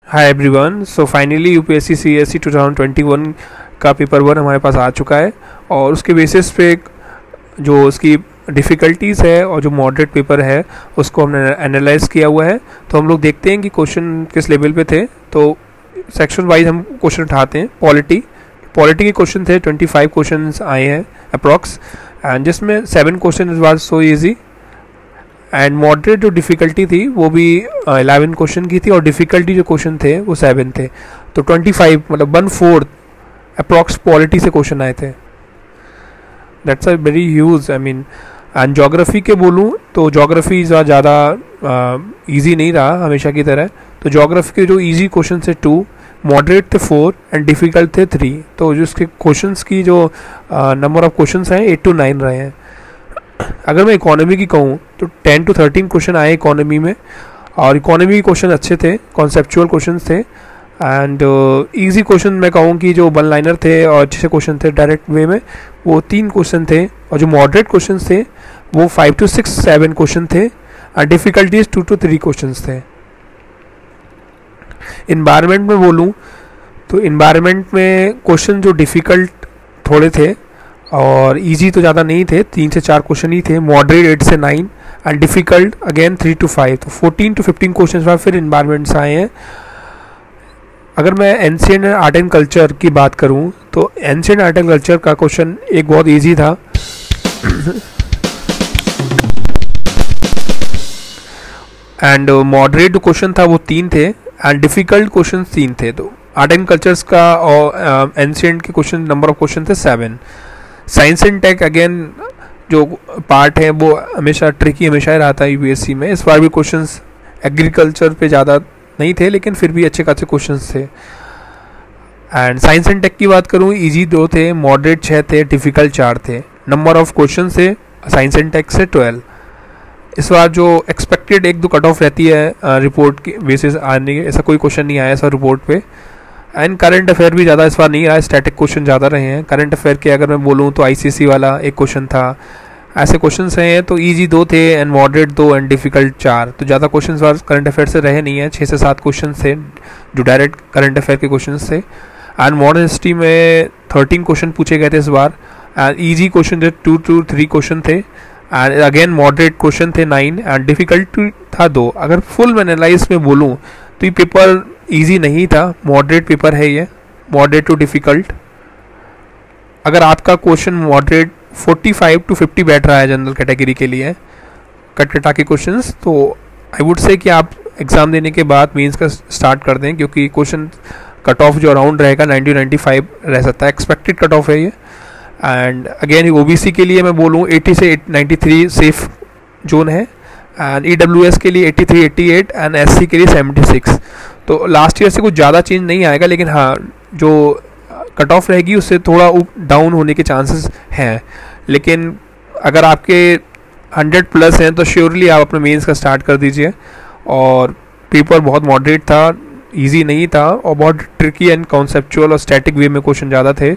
Hi everyone. So finally UPSC CSC 2021 का paper 1 हमारे पास आ चुका है और उसके बेसिस पे जो उसकी डिफ़िकल्टीज़ है और जो मॉडरेट पेपर है उसको हमने एनालाइज किया हुआ है। तो हम लोग देखते हैं कि क्वेश्चन किस लेवल पे थे। तो सेक्शन वाइज हम क्वेश्चन उठाते हैं। पॉलिटी के क्वेश्चन थे, 25 क्वेश्चन आए हैं अप्रॉक्स, एंड जिसमें 7 question was so easy and moderate जो डिफ़िकल्टी थी वो भी 11 क्वेश्चन की थी और डिफ़िकल्टी जो क्वेश्चन थे वो 7 थे। तो 25 मतलब 1/4 अप्रॉक्स पॉलिटी से क्वेश्चन आए थे। That's a very huge. I mean and geography के बोलूँ तो जोग्राफ़ी ज़्यादा इजी नहीं रहा हमेशा की तरह। तो जोग्राफ़ी के जो इजी क्वेश्चन थे 2, मॉडरेट थे 4 एंड डिफ़िकल्ट थे 3। तो जो उसके क्वेश्चंस की जो नंबर ऑफ क्वेश्चंस हैं 8 to 9 रहे हैं। अगर मैं इकोनॉमी की कहूँ तो 10 to 13 क्वेश्चन आए इकोनॉमी में, और इकोनॉमी के क्वेश्चन अच्छे थे, कॉन्सेप्चुअल क्वेश्चन थे एंड इजी क्वेश्चन मैं कहूँ कि जो 1 लाइनर थे और अच्छे से क्वेश्चन थे डायरेक्ट वे में, वो 3 क्वेश्चन थे। और जो मॉडरेट क्वेश्चन थे वो 5 to 6 7 क्वेश्चन थे और डिफ़िकल्टीज 2 to 3 क्वेश्चन थे। इन्वायरमेंट में बोलूँ तो इन्वायरमेंट में क्वेश्चन जो डिफ़िकल्ट थोड़े थे और इजी तो ज़्यादा नहीं थे, 3 से 4 क्वेश्चन ही थे। मॉडरेट 8 से 9 एंड डिफ़िकल्ट अगेन 3 to 5। तो 14 to 15 क्वेश्चन बाद फिर इन्वायरमेंट्स आए हैं। अगर मैं एंशिएंट आर्ट एंड कल्चर की बात करूं तो एंशिएंट आर्ट एंड कल्चर का क्वेश्चन एक बहुत इजी था एंड मॉडरेट जो क्वेश्चन था वो 3 थे एंड डिफ़िकल्ट क्वेश्चन 3 थे। तो आर्ट एंड कल्चर्स का और एंशिएंट के क्वेश्चन नंबर ऑफ क्वेश्चन थे 7। साइंस एंड टेक अगेन जो पार्ट है वो हमेशा ट्रिकी हमेशा ही रहा था यूपीएससी में। इस बार भी क्वेश्चंस एग्रीकल्चर पे ज़्यादा नहीं थे लेकिन फिर भी अच्छे खासे क्वेश्चंस थे। एंड साइंस एंड टेक की बात करूँ, इजी 2 थे, मॉडरेट 6 थे, डिफ़िकल्ट 4 थे। नंबर ऑफ क्वेश्चन से साइंस एंड टेक से 12। इस बार जो एक्सपेक्टेड 1-2 कट ऑफ रहती है रिपोर्ट के बेसिस आने के, ऐसा कोई क्वेश्चन नहीं आया इस बार रिपोर्ट पे। एंड करंट अफेयर भी ज़्यादा इस बार नहीं आया, स्टैटिक क्वेश्चन ज़्यादा रहे हैं। करंट अफेयर के अगर मैं बोलूँ तो आईसीसी वाला एक क्वेश्चन था, ऐसे क्वेश्चंस हैं। तो इजी 2 थे एंड मॉडरेट 2 एंड डिफ़िकल्ट 4। तो ज़्यादा क्वेश्चंस बार करंट अफेयर से रहे नहीं हैं, 6 से 7 क्वेश्चन थे जो डायरेक्ट करंट अफेयर के क्वेश्चंस थे। एंड मॉडर्न हिस्ट्री में 13 क्वेश्चन पूछे गए थे इस बार एंड इजी क्वेश्चन थे 2 to 3 क्वेश्चन थे एंड अगेन मॉडरेट क्वेश्चन थे 9 एंड डिफ़िकल्ट था 2। अगर फुल एनालाइज में बोलूँ तो ये पेपर ईजी नहीं था, मॉडरेट पेपर है ये, मॉडरेट टू डिफ़िकल्ट। अगर आपका क्वेश्चन मॉडरेट 45 to 50 बैठ रहा है जनरल कैटेगरी के लिए कटकटा के क्वेश्चंस, तो आई वुड से कि आप एग्ज़ाम देने के बाद मेंस का स्टार्ट कर दें, क्योंकि क्वेश्चन कट ऑफ जो अराउंड रहेगा 90-95 रह सकता है, एक्सपेक्टेड कट ऑफ है ये। एंड अगेन ओबीसी के लिए मैं बोलूँ 80 से 93 सेफ जोन है एंड ईडब्ल्यूएस के लिए 83-88 एंड एससी के लिए 76। तो लास्ट ईयर से कुछ ज़्यादा चेंज नहीं आएगा, लेकिन हाँ जो कट ऑफ रहेगी उससे थोड़ा डाउन होने के चांसेस हैं। लेकिन अगर आपके 100+ हैं तो श्योरली आप अपने मेंस का स्टार्ट कर दीजिए। और पेपर बहुत मॉडरेट था, इजी नहीं था और बहुत ट्रिकी एंड कॉन्सेप्चुअल और स्टैटिक वे में क्वेश्चन ज़्यादा थे।